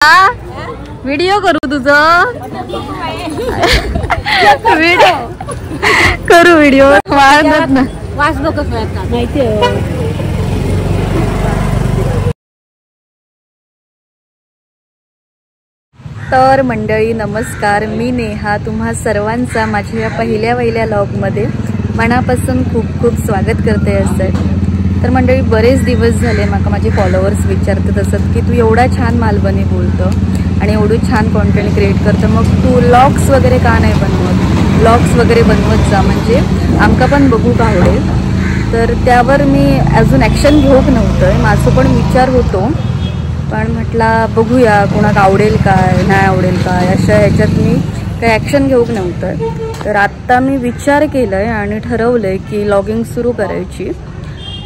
Video करू तुझं video करू व्हिडिओ वाढत ना वास बघत माहिती तर मंडळी नमस्कार, मी नेहा तुम्हा सर्वांचा माझ्या या पहिल्या व्लॉगमध्ये मनापासून खूप खूप स्वागत करते असं. तर मंडळी बरेच दिवस झाले माका माझे फॉलोअर्स विचारतात असत की तू एवढा छान मालवणी बोलतो आणि एवढं छान कॉन्टेंट क्रिएट करतो, मग तू व्लॉग्स वगैरे का नाही बनवत, व्लॉग्स वगैरे बनवत जा म्हणजे आमका पण बघू का आवडेल. तर त्यावर मी अजून ॲक्शन घेऊक नव्हतं, माझं पण विचार होतो, पण म्हटलं बघूया कोणाला आवडेल काय नाही आवडेल काय अशा ह्याच्यात मी काही ॲक्शन घेऊक नव्हतं. तर आत्ता मी विचार केला आहे आणि ठरवलं आहे की लॉगिंग सुरू करायची.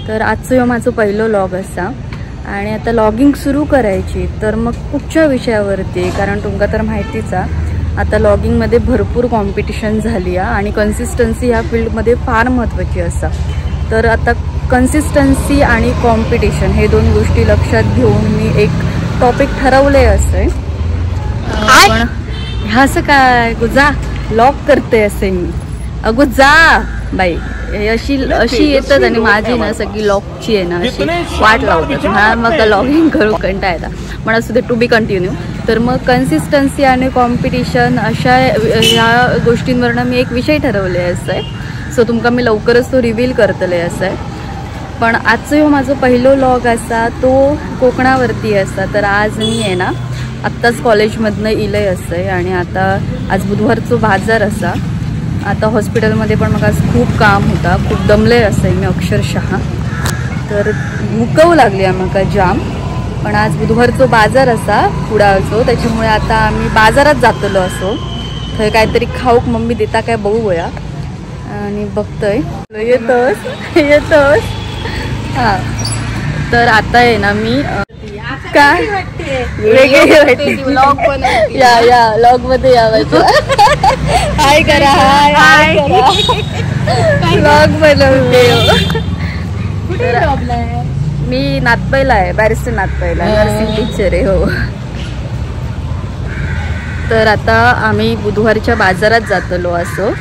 तर आजचं माझं पहिलं लॉग असा आणि आता लॉगिंग सुरू करायची. तर मग कुठच्या विषयावरती, कारण तुमका तर माहितीच आहे आता लॉगिंगमध्ये भरपूर कॉम्पिटिशन झाली आहे आणि कन्सिस्टन्सी ह्या फील्डमध्ये फार महत्त्वाची असा. तर आता कन्सिस्टन्सी आणि कॉम्पिटिशन हे दोन गोष्टी लक्षात घेऊन मी एक टॉपिक ठरवले असे. पण ह्या असं काय गुजा लॉग करते असे मी अगो जा बाई अशी येतात आणि माझी ना सगळी लॉकची आहे ना अशी वाट लावतात. हा मग लॉगिंग करू कंटाळा पण असू दे, टू बी कंटिन्यू. तर मग कन्सिस्टन्सी आणि कॉम्पिटिशन अशा ह्या गोष्टींवरनं मी एक विषय ठरवले असं. सो तुमका मी लवकरच तो रिव्हील करतले असं. पण आजचं माझं पहिलं लॉग असा तो कोकणावरती असा. तर आज मी आहे ना आत्ताच कॉलेजमधनं इलंय असं आणि आता आज बुधवारचं बाजार असा. आता हॉस्पिटलमध्ये पण मग आज खूप काम होता, खूप दमले असे मी अक्षरशः. तर मुकवू लागली आम्हाला जाम. पण आज बुधवारचं बाजार असा कुडाळचो, त्याच्यामुळे आता आम्ही बाजारात जातलो असो. थंय काहीतरी खाऊक मम्मी देता काय बघूया आणि बघतोय. येतोस हां. तर आता आहे ना मी काय वेगळी वाटते या लॉग मध्ये यावायचं. हाय करा, हाय लॉग बनवते. मी नातपैला आहे, बॅरिस्टर नातपैला, नर्सिंग टीचर आहे हो. तर आता आम्ही बुधवारच्या बाजारात जातलो असो.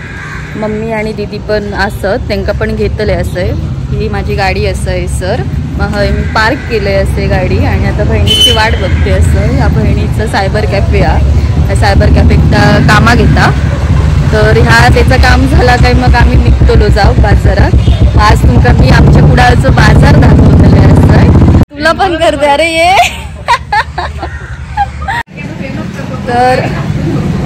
मम्मी आणि दीदी पण असत, त्यांना पण घेतले असं. ही माझी गाडी असं आहे सर, मग मी पार्क केलंय असे गाडी आणि आता बहिणीची वाट बघते असं. ह्या बहिणीचं सायबर कॅफे आहे, सायबर कॅफेत कामा घेता. तर त्याचं काम झाला काय मग आम्ही निघतलो जाऊ बाजारात. आज तुमका मी आमच्या कुडाळचं बाजार दाखवतले असं. तुला पण करते अरे ये.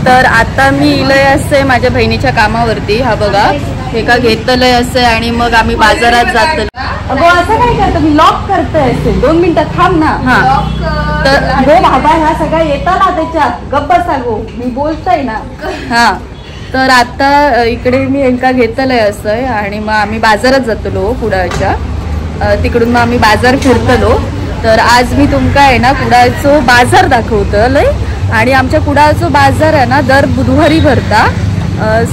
तर आता मी इलय असे माझ्या बहिणीच्या कामावरती. हा बघा हे का घेतलंय असे आणि मग आम्ही बाजारात जातो. अगो असं काय करतो मी लॉक करतोय असे, 2 मिनिटं थांब ना. हा तर गो बाबा ह्या सगळ्या येतात ना त्याच्यात गप्प सांगू मी बोलतोय ना. हा तर आता इकडे मी यांका घेतलंय असं आणि मग आम्ही बाजारात जातलो कुडाळच्या. तिकडून मग आम्ही बाजार फिरतलो. तर आज मी तुमका आहे ना कुडाळचं बाजार दाखवतलंय आणि आमच्या कुडाळचं बाजार आहे ना दर बुधवारी भरता.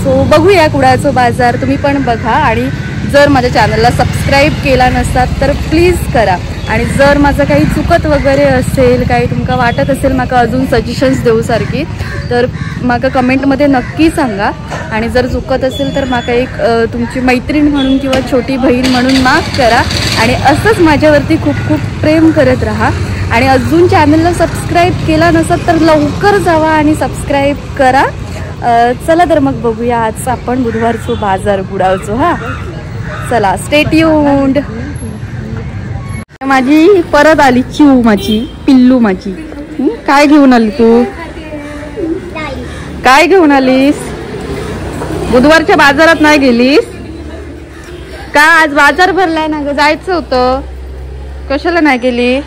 सो बघूया कुडाळचं बाजार, तुम्ही पण बघा. आणि जर माझ्या चॅनलला सबस्क्राईब केला नसतात तर प्लीज करा. आणि जर माझं काही चुकत वगैरे असेल, काही तुमका वाटत असेल माका अजून सजेशन्स देऊसारखी, तर माका कमेंटमध्ये नक्की सांगा. आणि जर चुकत असेल तर माका एक तुमची मैत्रीण म्हणून किंवा छोटी बहीण म्हणून माफ करा. आणि असंच माझ्यावरती खूप खूप प्रेम करत राहा. आणि अजून चॅनलला सबस्क्राईब केला नसत तर लवकर जावा आणि सबस्क्राईब करा. चला तर मग बघूया आज आपण बुधवारचं बाजार कुडाळचं. हा चला स्टे ट्यून्ड. माझी परत आली चिऊ, माझी पिल्लू माझी. काय घेऊन आली तू, काय घेऊन आलीस? बुधवारच्या बाजारात नाही गेलीस का? आज बाजार भरलाय ना ग, जायचं होतं, कशाला नाही गेली?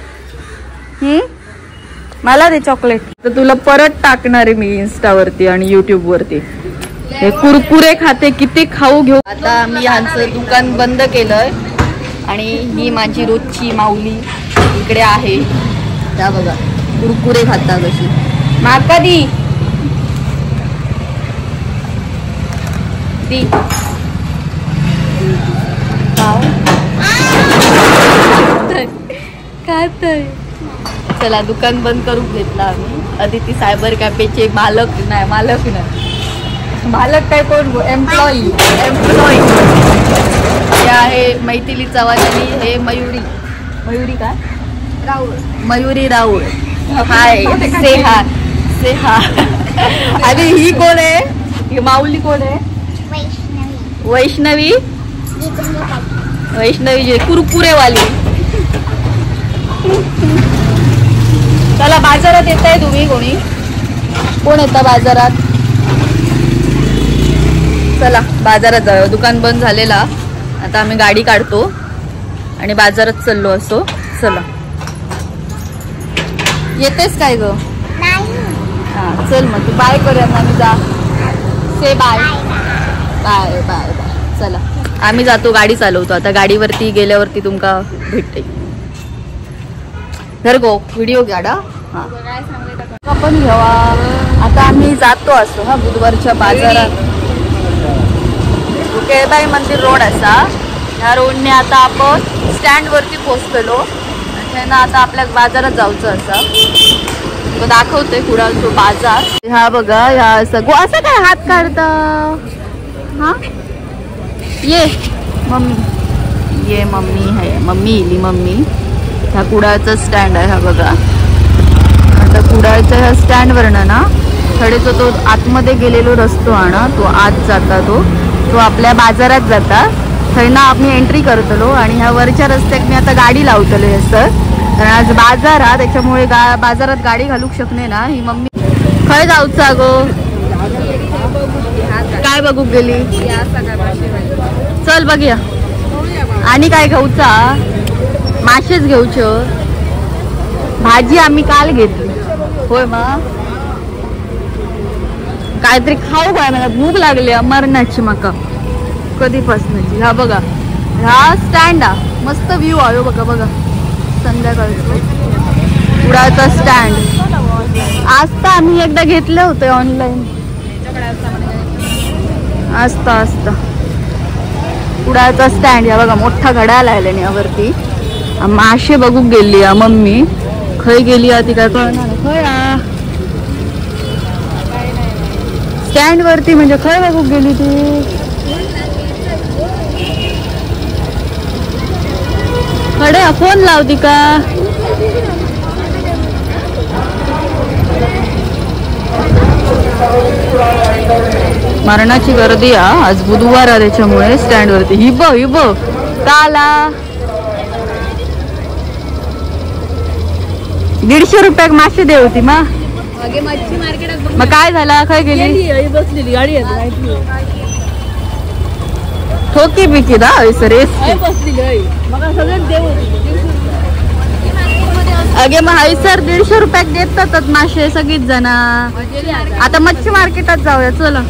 मला दे चॉकलेट. तर तुला परत टाकणार आहे मी इन्स्टावरती आणि युट्यूब वरती. हे कुरकुरे खाते, किती खाऊ घेऊ. आता मी यांचं दुकान बंद केलंय आणि ही माझी रोजची माऊली इकडे आहे. त्या बघा कुरकुरे खाता कशी. माका दी खातय चला दुकान बंद करून घेतला आम्ही. अदिती सायबर कॅफेचे मालक नाही काय कोण एम्प्लॉई हे आहे मैथिली चव्हाण आणि हे मयुरी काय मयुरी राऊळ. हाय से हा आणि ही कोण आहे? ही माऊली कोण आहे? वैष्णवी जे कुरकुरेवाली. चला बाजारात येत आहे तुम्ही कोण येता बाजारात? चला बाजारात जाऊया. दुकान बंद झालेला आता आम्ही गाडी काढतो आणि बाजारात चाललो असो. चला येतेस काय ग? हा चल मग तू बाय करूया ना. आम्ही जा से बाय बाय बाय बाय. चला आम्ही जातो गाडी चालवतो आता. गाडीवरती गेल्यावरती तुमका भेटते. घर गो व्हिडिओ घ्या. हा आपण घेवा. आता आम्ही जातो असो हा बुधवारच्या बाजारात. केळबाई मंदिर रोड असा. ह्या रोडने आता आपण स्टँड वरती पोहोचलेलो. ना आता आपल्या बाजारात जाऊचं असा. दाखवते कुडाळ तो बाजार. हा बघा ह्या सगळं असं काय हात काढता. हा ये मम्मी आहे. मम्मी ह्या कुडाळचा स्टँड आहे. हा बघा आता कुडाळच्या ह्या स्टँड वरनं ना थोडेच तो आतमध्ये गेलेलो रस्तो हा ना तो आत जाता तो आपल्या बाजारात जाता. थंय आम्ही एंट्री करतलो आणि ह्या वरच्या रस्त्यात मी आता गाडी लावतलो असं. कारण आज बाजार हा त्याच्यामुळे बाजारात गाडी घालूक शकणे ना. ही मम्मी खय जाऊचा गो काय बघू गेली. चल बघूया. आणि काय घेऊचा? मासेच घेऊच. भाजी आम्ही काल घेतली होय. मग काहीतरी खाऊ काय मला भूक लागली अमरनाथची माका कधीपासूनची. हा बघा हा स्टँड हा मस्त व्ह्यू आहे बघा संध्याकाळचं कुडाळचा स्टँड. आजता आम्ही एकदा घेतले होते ऑनलाईन. आजता कुडाळचा स्टँड या बघा मोठा घड्याळ आला यावरती. मासे बघू गेली मम्मी. खय गेली ती काय कळणार. खय स्टँड वरती म्हणजे खय बघू गेली ती. खडे फोन लावती का? मरणाची गर्दी आज बुधवार आहे त्याच्यामुळे स्टँड वरती. हिब काला 150 रुपयाक मासे दे होती मग काय झाला? खय गेली? बसलेली गाडी ठोकी बिकी दा सरे अगे मग सर 150 रुपयाक देतात मासे सगळीच जण. आता मच्छी मार्केटात जाऊया. चला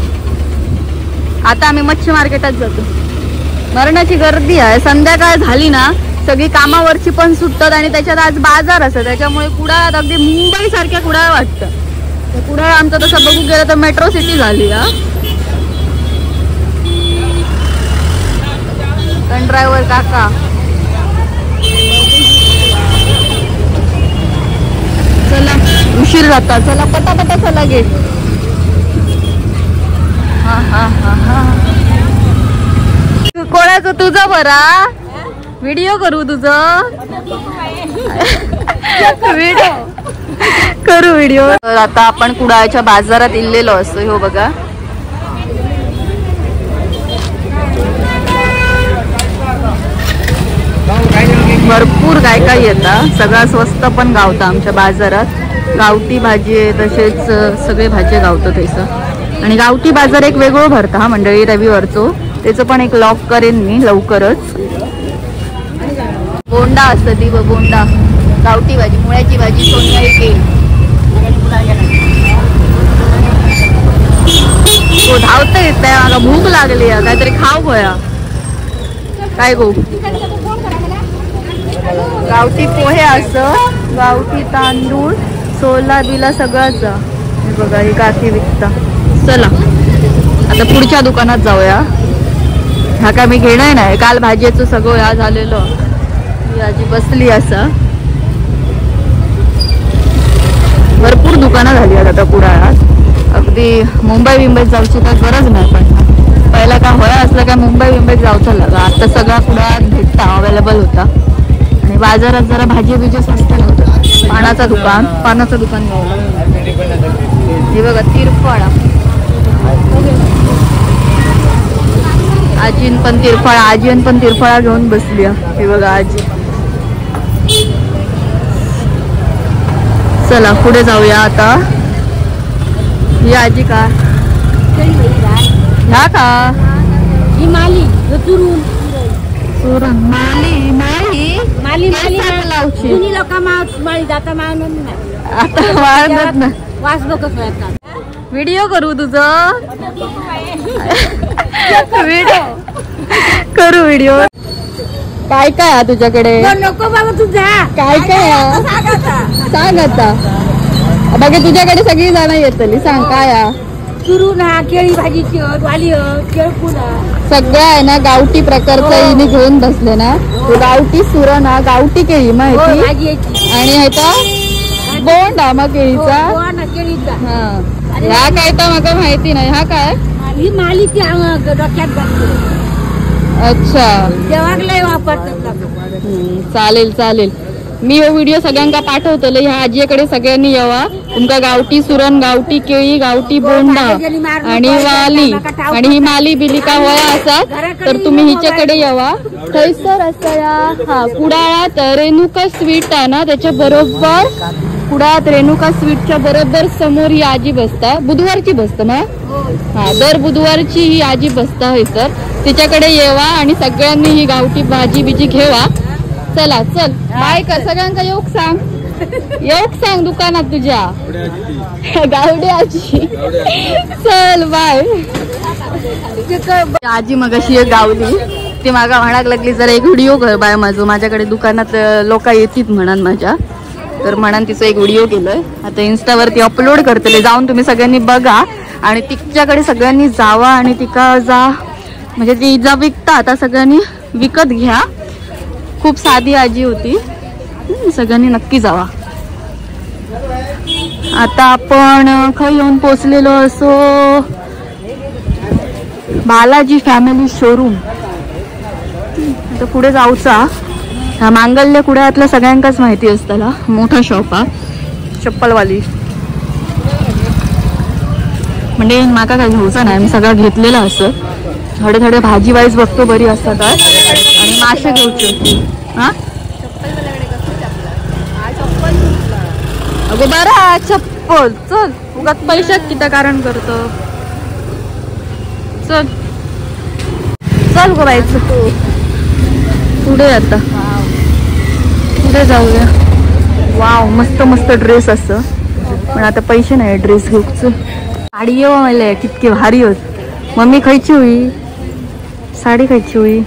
आता आम्ही मच्छी मार्केटात जातो. मरणाची गर्दी आहे. संध्याकाळ झाली ना सगळी कामावरची पण सुटतात आणि त्याच्यात आज बाजार असं त्याच्यामुळे कुडाळ अगदी मुंबई सारख्या कुडाळ वाटतं. कुडाळ आमचं तसं बघू गेलं तर मेट्रो सिटी झाली. ड्रायव्हर काका चला उशीर जाता. चला पटापटा चला गे. कोणाचं तुझं बरा व्हिडिओ करू तुझं व्हिडिओ. आता आपण कुडाळच्या बाजारात इल्लेलो असतो. हो बघा भरपूर काय येतं. सगळं स्वस्त पण गावतं आमच्या बाजारात. गावठी भाजी आहे तसेच सगळे भाजी गावतं त्याचं. आणि गावठी बाजार एक वेगळं भरतं हा मंडळी रविवारचो. त्याचं पण एक लॉक करेन मी लवकरच. बोंडा असतं ती बोंडा गावठी भाजी मुळ्याची भाजी सोनियाई केली. तो धावता येत आहे. मला भूक लागली आहे काहीतरी खाऊ गोया. काय गो गावठी पोहे असं गावठी तांदूळ सोला बिला सगळंच बघा. ही काकी विकता. चला आता पुढच्या दुकानात जाऊया. ह्या काय मी घेणार नाही. काल भाजीचं सगळं ह्या झालेलं. ही आजी बसली असं भरपूर दुकानं झाली आहेत आता कुडाळात. अगदी मुंबईत जाऊची काय गरज नाही. पण पहिला काय होया असलं काय मुंबईत जाऊचा लागा. आता सगळा कुडाळात भेटता अवेलेबल होता. आणि बाजारात जरा भाजी स्वस्त नव्हतं. पानाचं दुकान गावलं. हे बघा तिरफळा. आजीन पण तिरफळा घेऊन बसली. हे बघा आजी. चला पुढे जाऊया आता. ही आजी का ह्या का ही माली सुरण माली लावची जुनी लोक माळी जाता माळून आता वाळत ना. वास बघत व्हिडिओ करू तुझं व्हिडिओ काय काय तुझ्याकडे नको बाबा तुझा काय सांग आता. बाकी तुझ्याकडे सगळी जण येतली. सांग काय सुरून केळी भाजीची वाली केळफुला सगळं आहे ना. गावठी प्रकारचं हिने घेऊन बसले ना. गावठी सुरण गावठी केळी माहिती. आणि ह्याचा बोंड मग केळीचा. हा ह्या काय तर मला माहिती नाही. हा काय ही माली ती डोक्यात बसते. अच्छा देवाला वापरतात. चालेल. मी हो व्हिडिओ सगळ्यांना पाठवतले. ह्या आजीकडे सगळ्यांनी यावा. तुमका गावठी सुरण गावठी केळी गावठी बोंडा आणि वाली आणि ही माली बिली का होया असतात तर तुम्ही हिच्याकडे यावा. थैसर असं हा कुडाळात रेणुका स्वीट आहे ना त्याच्या बरोबर. कुडाळात रेणुका स्वीटच्या बरोबर समोर ही आजी बसता. बुधवारची बसत ना. हा दर बुधवारची ही आजी बसता तर तिच्याकडे येवा आणि सगळ्यांनी ही गावठी भाजी बिजी घेवा. चला चल बाय कर सगळ्यांका. योग सांग दुकानात तुझ्या गावडे आजी. चल बाय. आजी मग अशी गावली ती मागा म्हणाक लागली जरा एक व्हिडिओ कर बाय माझ्याकडे दुकानात लोक येतील म्हणान माझ्या. तर म्हणान तिचा एक व्हिडिओ केलोय. आता इन्स्टावरती अपलोड करतले. जाऊन तुम्ही सगळ्यांनी बघा आणि तिच्याकडे सगळ्यांनी जावा आणि तिका जा म्हणजे ती जा विकता आता सगळ्यांनी विकत घ्या. खूप साधी आजी होती. सगळ्यांनी नक्की जावा. आता आपण खाई येऊन पोचलेलो असो बालाजी फॅमिली शोरूम. आता पुढे जाऊचा. हा मांगल्य कुडाळातल्या सगळ्यांकाच माहिती असताना मोठा शॉप हा चप्पलवाली. म्हणजे माका काय घ्यायचं नाही. मी सगळं घेतलेलं असं. थोडे भाजी वाईज बघतो बरी असतात आणि मासे घ्यायचे. हा अगो बरा चप्पल. चल उगाच पैशात किती कारण करतो. चल करायचं पुढे. आता पुढे जाऊया. वाव मस्त ड्रेस असं. पण आता पैसे नाही ड्रेस घेऊच. साडी येऊ मला कितके भारी होत. मम्मी खायची होई साडी खायची होई.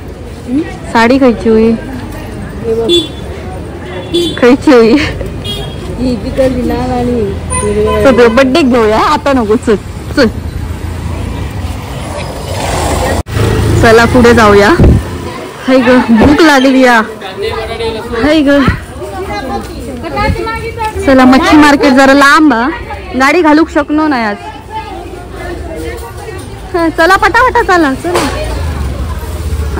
बड्डे घेऊया आता नको. चल चला पुढे जाऊया. हाय ग भूक लागली या. हाय ग चला. मच्छी मार्केट जरा लांब गाडी घालूक शकलो नाही आज. चला पटापटा चला.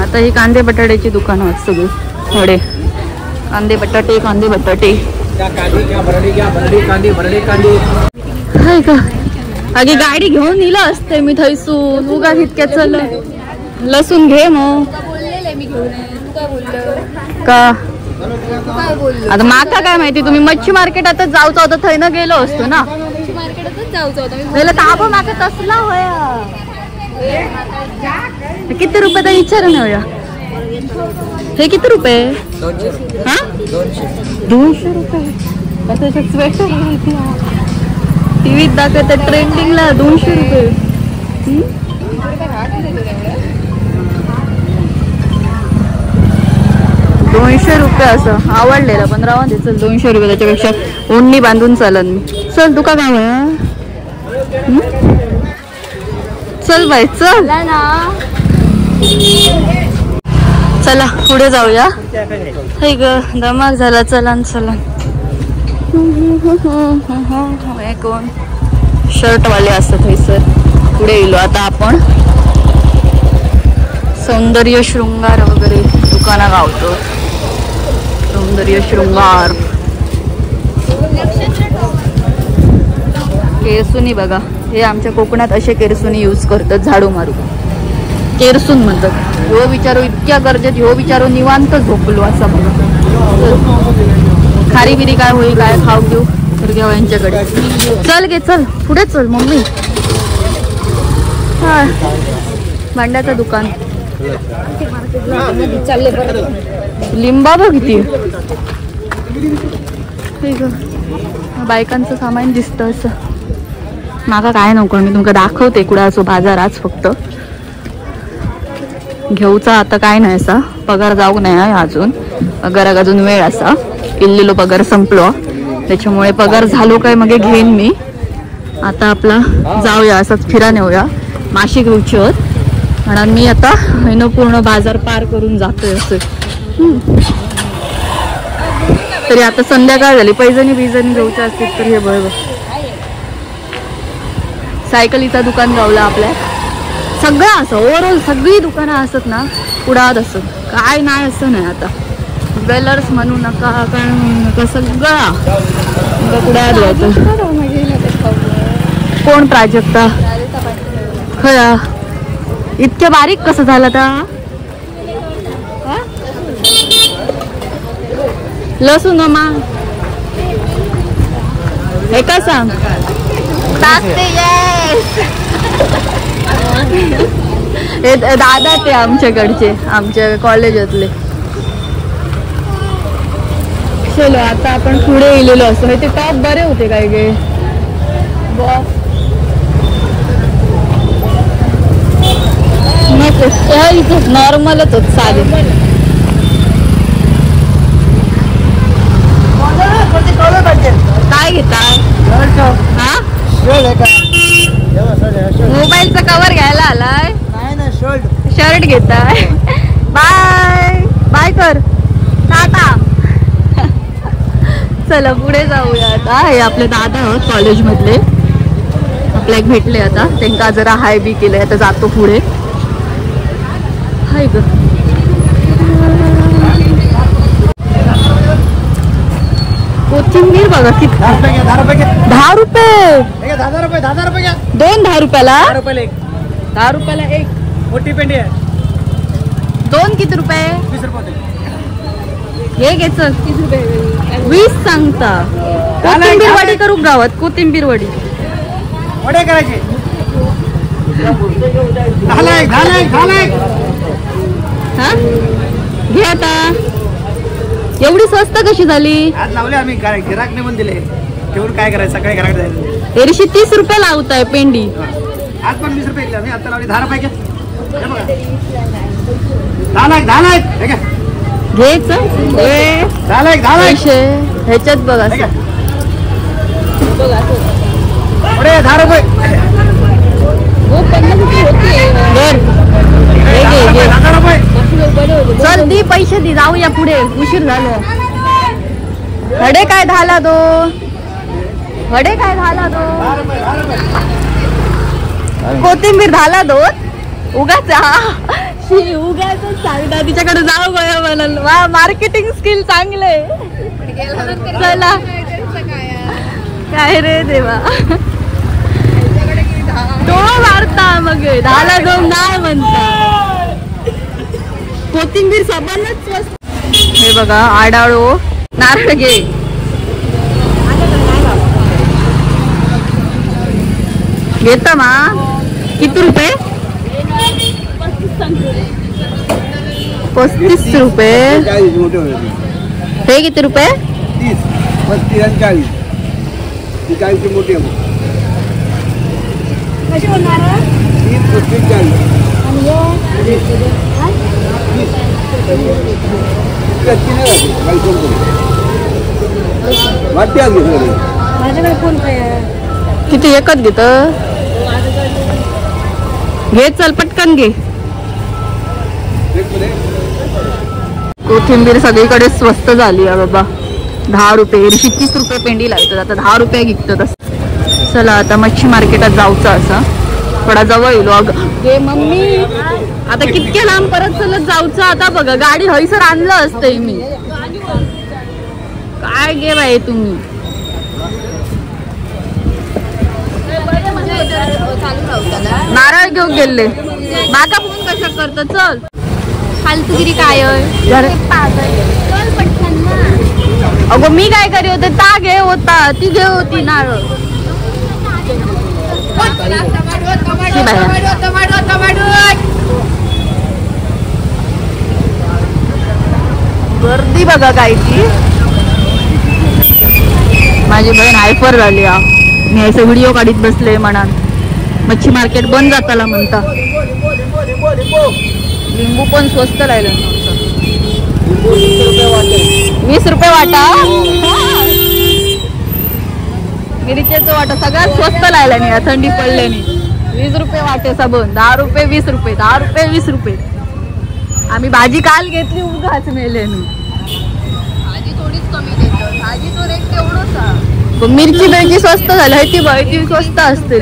आता ही कांदे बटाट्याची दुकान आहेत सगळी. थोडे कांदे बटाटे हाय का. आगी गाडी घेऊन इला असते मी थैसून उगा इतक्या. चल लसूण घे मग का. आता माका काय माहिती. तुम्ही मच्छी मार्केटातच जाऊचा होता थंय न गेलो असतो ना. ताबा माका तसला होया. किती रुपये तर विचार ना होया. हे किती रुपये. हा 200 रुपये. स्वेटर टीव्हीत दाखवतात ट्रेंडिंगला 200 रुपये. 200 रुपये असं आवडलेलं. 15 मध्ये. चल 200 रुपये त्याच्यापेक्षा ओढणी बांधून चालन मी. चल तुका काय होय. चल बाय चल. चला पुढे जाऊया. हे ग दमाग झाला. चला हे कोण शर्टवाले असतात हे सर. पुढे येलो आता आपण सौंदर्य शृंगार वगैरे दुकाना गावतो. सौंदर्य शृंगार केरसुनी बघा. हे आमच्या कोकणात असे केरसुनी यूज करतात झाडू मारू. केरसून म्हणतात. ह्यो विचारू इतक्या गरजेत ह्यो विचारू निवांत झोपलो असा बघा. खारी बिरी काय होईल काय खाऊ घेऊ तर घेऊ यांच्याकडे. चल गे चल पुढे चल मम्मी. हा भांड्याचं दुकान. लिंबा बघ किती. बायकांचं सामान दिसतं असं. माका काय नको मी तुमका दाखवते कुठं असो बाजार. आज फक्त घेऊचा आता काय नाही असा. पगार जाऊ नाही अजून. पगाराक अजून वेळ असा. इल्लेलो पगार संपलो त्याच्यामुळे पगार झालो काय मग घेईन मी. आता आपला जाऊया असंच फिरान येऊया. माशी घेऊची होत म्हणून मी आता पूर्ण बाजार पार करून जातोय असं. तरी आता संध्याकाळ झाली. पैजणी बिजणी घेऊच्या असतील तर हे बरोबर. सायकलीचा दुकान गावला आपल्या. सगळं असं ओव्हरऑल सगळी दुकानं असत ना पुढात असत. काय नाही असं नाही. आता ज्वेलर्स म्हणू नका काय म्हणू नका सगळं पुढात जायचं. कोण प्राजक्ता खरा इतक्या बारीक कसं झालं आता. लसूण मा हे का सांग. दादा ते आमच्याकडचे आमच्या कॉलेजातले. चलो आता आपण पुढे गेलेलो असतो. हे ते टॉप बरे होते काय गे. नको नॉर्मलच होत चालेल. काय घेताय. हा मोबाईलचा कवर घ्यायला आलाय. शर्ट घेताय. बाय बाय कर टाटा. चला पुढे जाऊया आता. हे आपले दादा आहोत कॉलेज मधले. आपल्या एक भेटले आता. त्यांना जरा हाय बी केलंय. आता जातो पुढे. हाय ग कोथिंबीर बघा किती. 10 रुपये. 2 10 रुपयाला. 10 रुपयाला एक मोठी पेंडी आहे. 2 किती रुपये. 20 रुपये. हे घ्यायचं 30 रुपये. 20 सांगता. कोथिंबीर वडी करू गावात. कोथिंबीर वडी वडे करायचे. हा घे आता. एवढी स्वस्त कशी झाली. आज लावले आम्ही गिराक नाही पण दिले. ठेवून काय करायचं सकाळी गिराक जायचं. एरशी 30 रुपये लावताय पेंडी. आज पण 20 रुपये आम्ही आता लावली. 10 रुपये घ्या. 10 लाख घ्यायचं. 10 पैसे ह्याच्यात बघा. 10 रुपये. चल दी पैसे दी. जाऊया पुढे उशीर झालो. हडे काय झाला तो. हडे काय झाला तो. कोथिंबीर झाला तो. उगाच उगाच सांगता. तिच्याकडे जाऊ गया म्हणाल. वा मार्केटिंग स्किल चांगले. चला काय रे देवा. तो मारता मग 10ला 2 नाही म्हणता. कोथिंबीर साबणच स्वस्त. हे बघा आडाळो नारळ घे. घेता मा किती रुपये. 35 रुपये. हे किती रुपये. 30, 35 आणि 40. 40 मोठे कशी होणार. 30, 35, 40. माझ्याकडे फोन काय. किती एकच घेत. घे चल पटकन घे. कोथिंबीर सगळीकडे स्वस्त झाली आहे बाबा. 10 रुपये 30 रुपये पेंडी लागतात. आता 10 रुपये विकतात. चला आता मच्छी मार्केटात जाऊचं असं थोडा जवळ येलो. गे मम्मी आता कितके लांब परत चलत जाऊचं. आता बघा गाडी हयसर आणलं असतंय मी. काय गे बाई तुम्ही नारळ घेऊन गेले. माका फोन कशा करत चल फालतूगिरी काय अगो मी काय करी होते. ता घे होता ती घे होती नारळ. गर्दी बघा काय ती. माझी बहीण हायपर झाली. मी असं व्हिडिओ काढीत बसले म्हणा. मच्छी मार्केट बंद जाताला म्हणता. लिंबू पण स्वस्त राहिलं. 20 रुपये वाटा. मिरचीचं वाटा सगळ्यात स्वस्त राहिला नाही. थंडी पडल्याने 20 रुपये वाटे सबन. 10 रुपये 20 रुपये 10 रुपये 20 रुपये. आम्ही भाजी काल घेतली उगाच मेले. भाजी थोडीच कमी देतो. भाजीचा रेट तेवढंच. मिरची स्वस्त झालं. ती ती स्वस्त असते.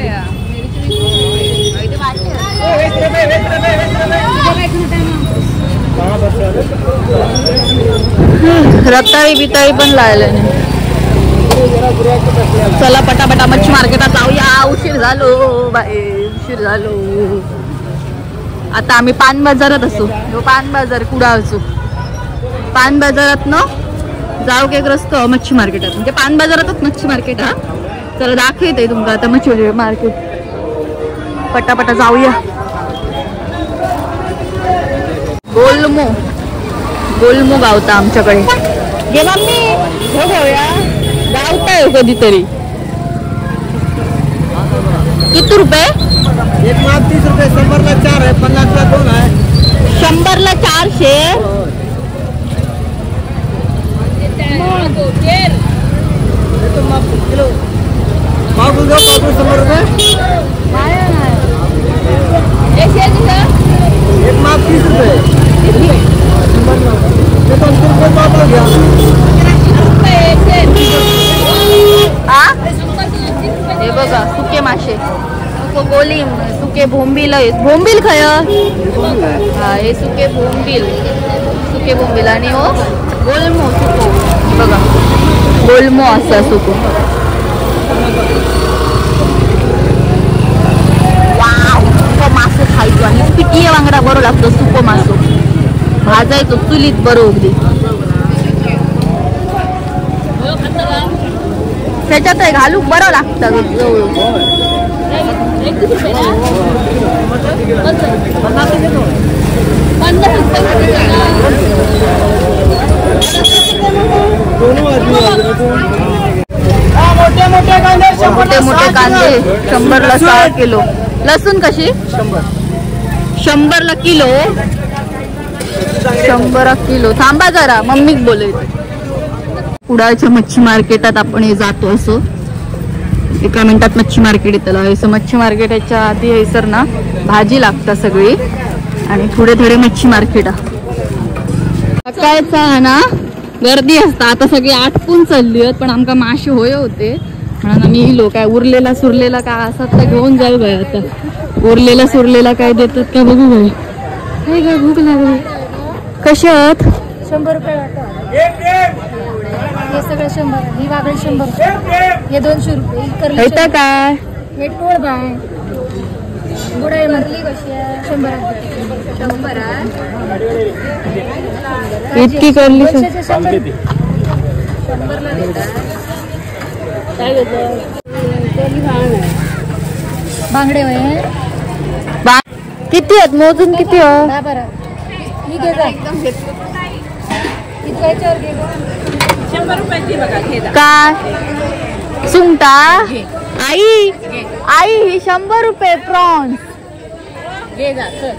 रताळी बिताळी पण लायला नाही. चला पटापटा मच्छी मार्केटात जाऊया. उशीर झालो बाई उशीर झालो. आता आम्ही पान बाजारात असू. पान बाजार कुडा असू. पान बाजारात न जाऊ एक रस्तो मच्छी मार्केटात. म्हणजे पान बाजारातच मच्छी मार्केट. हा चला दाखवते तुमका आता मच्छी मार्केट. पटापटा जाऊया. गोलमो गावता आमच्याकडे. गे मम्मी घेऊया गावताय कधीतरी. किती रुपये. एक माप 30 रुपये. 100ला 4 आहे. 50ला 2 आहे. 100ला 400. किलो पाव 100 रुपये. एक माप 30 रुपये. हे बघा सुके मासे. गोली सुके भोंबील. भोंबील खय. हा हे सुके भोंबील आणि हो गोलमो सुको. बघा गोलमो असा सुको. सुको मासो खायचो आणि पिटिये वांगडा बरो लागतो. सुको मासो भाजायचो चुलीत बरो अगदी. त्याच्यात घालूक बरं लागतं. मोठे मोठे कांदे 100ला 6 किलो. लसूण कशी 100ला किलो. 100 किलो. थांबा जरा मम्मीक बोलायचं. कुडाळच्या मच्छी मार्केटात आपण जातो. असं 1 मिनिटात मच्छी मार्केट येतलं. असं मच्छी मार्केटाच्या आधी हैसर ना भाजी लागता सगळी आणि थोडे थोडे मच्छी मार्केट. सकाळचा ना गर्दी असता. आता सगळी आटपून चालली आहेत पण आमका मासे होय होते म्हणून आम्ही इलो. काय उरलेला सुरलेला काय असत तर घेऊन जाऊ बाय. आता उरलेला सुरलेला काय देतात का बघू बाई. काय काय भूक लागली. कशात 100 रुपये वाटा. हे सगळं 100. ही वागळी 100. हे 200 रुपये. येतं काय हे टोळ बाय. बुडाई मरली कशी आहे 100. इतकी करली. बांगडे होय. किती आहेत मोजून किती हो. ही घे जा. इतक्याच्यावर घे. 100 रुपयाची बघा. काय सुंगटा. आई आई ही 100 रुपये प्रॉन्स. घे जा चल.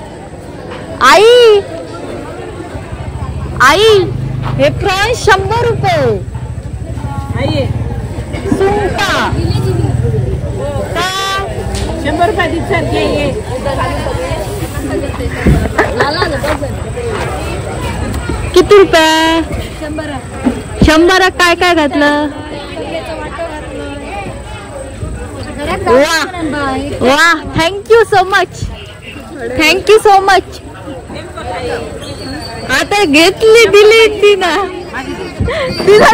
आई आई हे प्रॉन्स 100 रुपये. सुंगटा 100 रुपयाची सर घे. किती रुपये. 100 काय काय घातलं? वा thank you so much, thank you so much. आता घेतली दिली तिला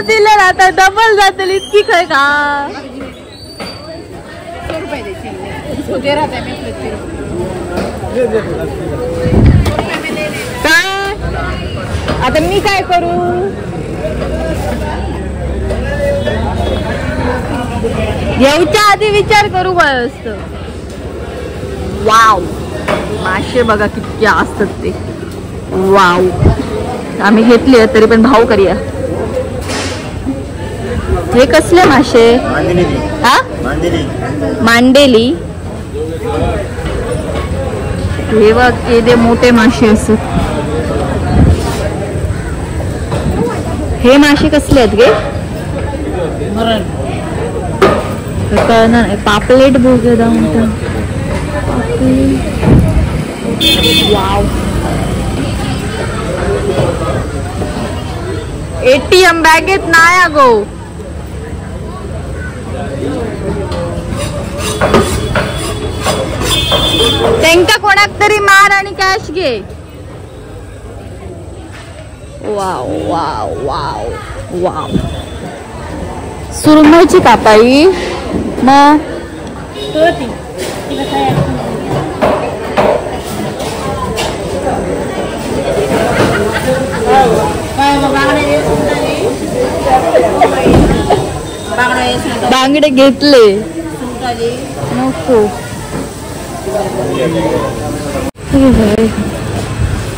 दिलं आता डबल जातली इतकी काय का. काय आता मी काय करू? येऊच्या आधी विचार करू बस. वाव मासे बघा किती असतात ते. वाव आम्ही घेतले तरी पण भाव करूया. हे कसले मासे? हा मांडेली. हे बघ ते मोठे मासे असतात. हे मासे कसले आहेत गे? कळणार नाही. पापलेट बघ दाम. वाव ATM बॅगेत नाही अगो. त्यांका कोणाक तरी मार आणि कॅश घे. Wow wow wow wow. सुरमईची कापाई मग बांगडे घेतले नको.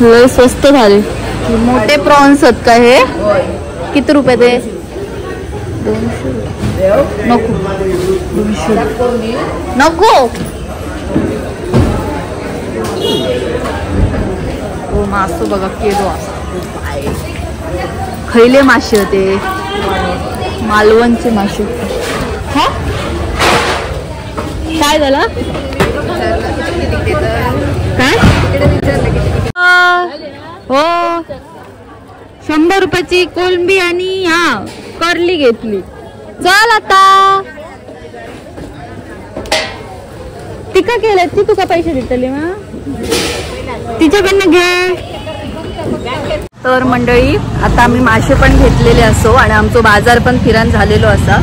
लय स्वस्त झाले. मोठे प्रॉन्स आहेत का हे? किती रुपये ते? 200. नको 200 नको. ओ मासो बघा केलो. खैले मासे होते? मालवणचे मासे. हा काय झालं? काय हो 100 रुपयाची कोलंबी आणि हा करली घेतली. चल आता तिका केलं ती तुका पैसे देतली मग तिच्याकडनं घे. तर मंडळी आता आम्ही मासे पण घेतलेले असो आणि आमचं बाजार पण फिरान झालेलो असा.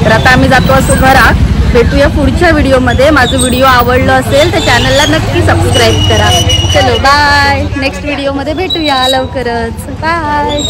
तर आता आम्ही जातो असो घरात. भेटूया पुढच्या व्हिडिओमध्ये. माझं व्हिडिओ आवडलं असेल तर चॅनलला नक्की सबस्क्राईब करा. चलो बाय. नेक्स्ट व्हिडिओमध्ये भेटूया लवकरच. बाय.